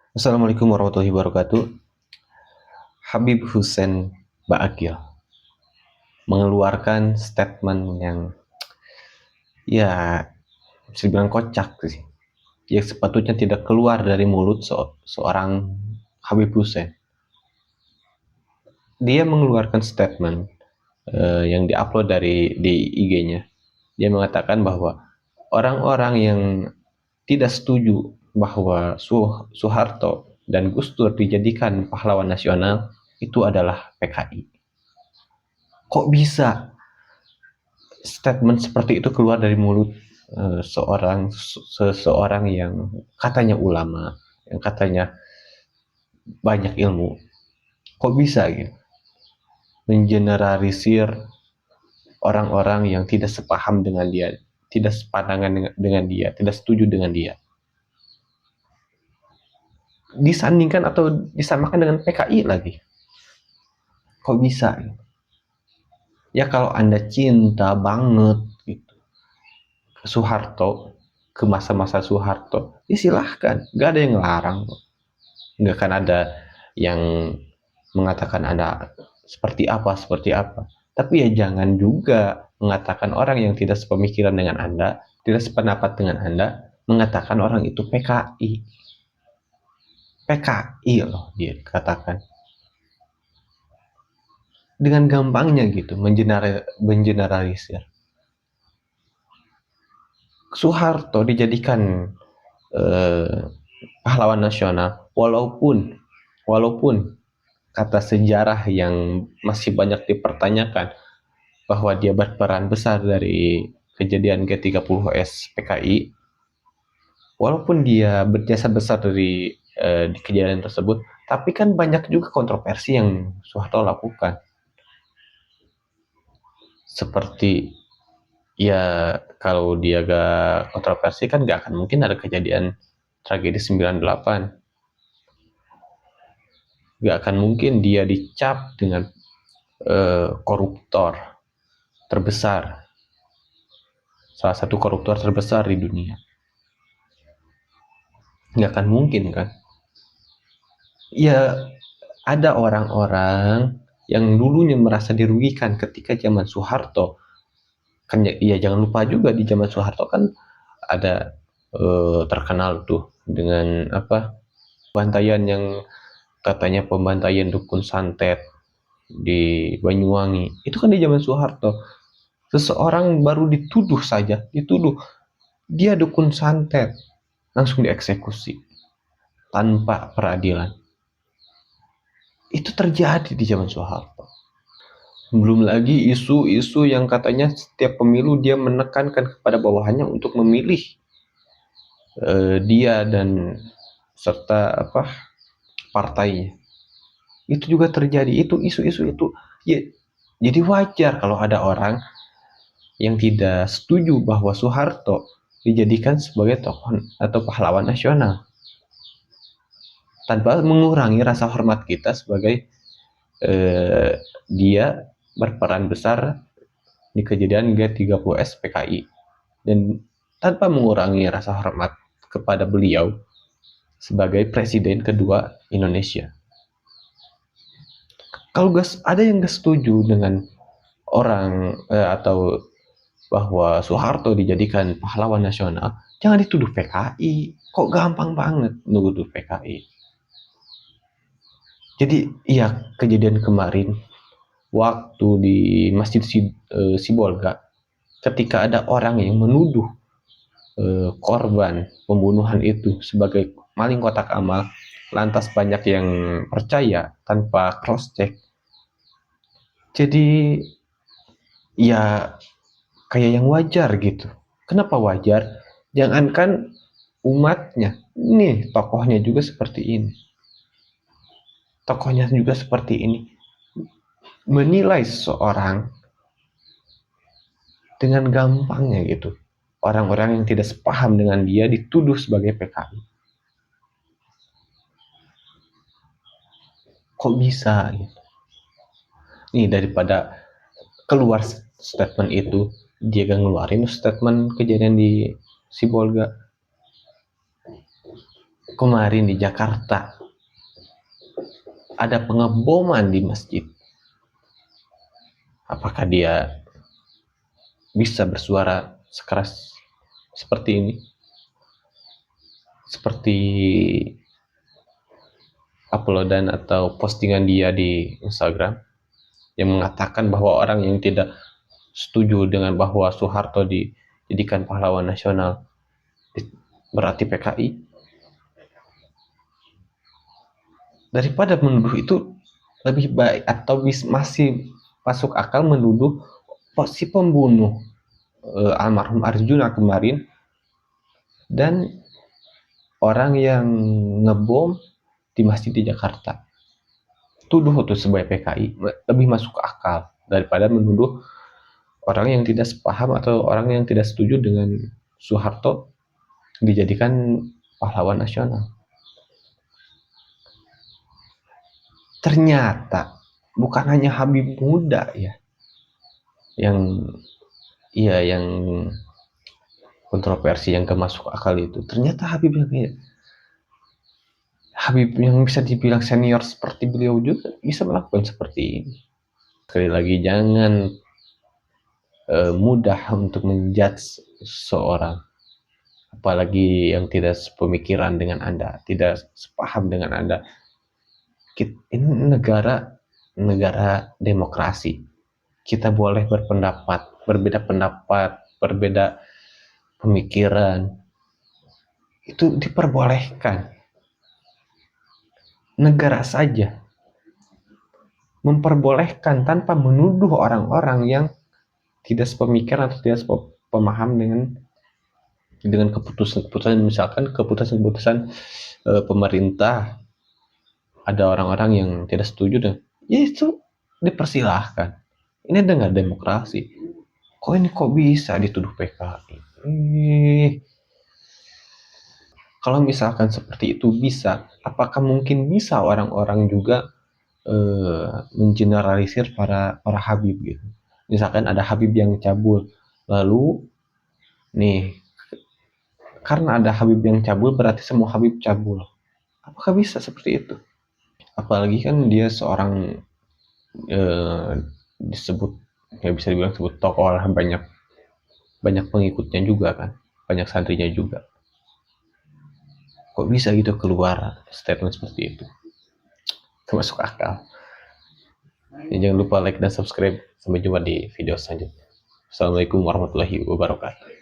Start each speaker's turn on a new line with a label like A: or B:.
A: Assalamualaikum warahmatullahi wabarakatuh. Habib Hussein Ba'akil mengeluarkan statement yang ya bisa dibilang kocak sih. Yang sepatutnya tidak keluar dari mulut seorang Habib Hussein. Dia mengeluarkan statement yang diupload di IG-nya. Dia mengatakan bahwa orang-orang yang tidak setuju bahwa Soeharto dan Gus Dur dijadikan pahlawan nasional itu adalah PKI. Kok bisa statement seperti itu keluar dari mulut seseorang yang katanya ulama, yang katanya banyak ilmu? Kok bisa gitu mengeneralisir orang-orang yang tidak sepaham dengan dia, tidak sepandangan dengan dia, tidak setuju dengan dia, disandingkan atau disamakan dengan PKI lagi? Kok bisa gitu? Ya kalau Anda cinta banget gitu ke Soeharto, ke masa-masa Soeharto, ya silahkan, gak ada yang ngelarang, nggak akan ada yang mengatakan Anda seperti apa. Tapi ya jangan juga mengatakan orang yang tidak sepemikiran dengan Anda, tidak sependapat dengan Anda, mengatakan orang itu PKI. PKI loh dia katakan. Dengan gampangnya gitu, mengeneralisir. Soeharto dijadikan eh, pahlawan nasional, walaupun kata sejarah yang masih banyak dipertanyakan bahwa dia berperan besar dari kejadian G30S PKI, walaupun dia berjasa besar di kejadian tersebut, tapi kan banyak juga kontroversi yang Soeharto lakukan. Seperti ya kalau dia gak kontroversi kan gak akan mungkin ada kejadian tragedi 98. Gak akan mungkin dia dicap dengan koruptor terbesar, salah satu koruptor terbesar di dunia. Nggak akan mungkin kan? Ya ada orang-orang yang dulunya merasa dirugikan ketika zaman Soeharto. Kan ya jangan lupa juga di zaman Soeharto kan ada terkenal tuh dengan apa pembantaian yang katanya pembantaian dukun santet di Banyuwangi. Itu kan di zaman Soeharto. Seseorang baru dituduh dia dukun santet, langsung dieksekusi tanpa peradilan. Itu terjadi di zaman Soeharto. Belum lagi isu-isu yang katanya setiap pemilu dia menekankan kepada bawahannya untuk memilih dia dan serta apa partainya. Itu juga terjadi. Itu isu-isu itu ya, jadi wajar kalau ada orang yang tidak setuju bahwa Soeharto dijadikan sebagai tokoh atau pahlawan nasional tanpa mengurangi rasa hormat kita sebagai dia berperan besar di kejadian G30S PKI dan tanpa mengurangi rasa hormat kepada beliau sebagai presiden kedua Indonesia. Kalau ada yang gak setuju dengan orang atau bahwa Soeharto dijadikan pahlawan nasional, jangan dituduh PKI. Kok gampang banget nuduh PKI. Jadi iya kejadian kemarin waktu di Masjid Sibolga ketika ada orang yang menuduh korban pembunuhan itu sebagai maling kotak amal, lantas banyak yang percaya tanpa cross check. Jadi ya kayak yang wajar gitu. Kenapa wajar? Jangankan umatnya, nih tokohnya juga seperti ini. Tokohnya juga seperti ini. Menilai seseorang dengan gampangnya gitu. Orang-orang yang tidak sepaham dengan dia dituduh sebagai PKI. Kok bisa gitu? Nih daripada keluar statement itu, dia gak ngeluarin statement kejadian di Sibolga. kemarin di Jakarta ada pengeboman di masjid, apakah dia bisa bersuara sekeras seperti ini? Seperti uploadan atau postingan dia di Instagram yang mengatakan bahwa orang yang tidak setuju dengan bahwa Soeharto dijadikan pahlawan nasional berarti PKI. Daripada menuduh itu, lebih baik atau masih masuk akal menuduh si pembunuh almarhum Arjuna kemarin dan orang yang ngebom di masjid di Jakarta. Tuduh itu sebagai PKI lebih masuk akal daripada menuduh orang yang tidak sepaham atau orang yang tidak setuju dengan Soeharto dijadikan pahlawan nasional. Ternyata bukan hanya Habib muda ya yang kontroversi, yang gak masuk akal itu. Ternyata Habib yang bisa dibilang senior seperti beliau juga bisa melakukan seperti ini. Sekali lagi, jangan mudah untuk menjudge seseorang, apalagi yang tidak sepemikiran dengan Anda, tidak sepaham dengan Anda. Ini negara demokrasi. Kita boleh berpendapat, berbeda pendapat, berbeda pemikiran. Itu diperbolehkan. Negara saja memperbolehkan tanpa menuduh orang-orang yang tidak sepemikiran atau tidak sepemaham dengan keputusan, misalkan keputusan pemerintah. Ada orang-orang yang tidak setuju dan ya itu dipersilahkan. Ini dengan demokrasi. Kok bisa dituduh PKI? Kalau misalkan seperti itu bisa, apakah mungkin bisa orang-orang juga mengeneralisir para Habib gitu? Misalkan ada Habib yang cabul, lalu nih karena ada Habib yang cabul berarti semua Habib cabul. Apakah bisa seperti itu? Apalagi kan dia seorang disebut, ya bisa dibilang sebut tokoh lah, banyak pengikutnya juga kan, banyak santrinya juga. Kok bisa gitu keluar statement seperti itu? Termasuk akal. Ya, jangan lupa like dan subscribe. Sampai jumpa di video selanjutnya. Assalamualaikum warahmatullahi wabarakatuh.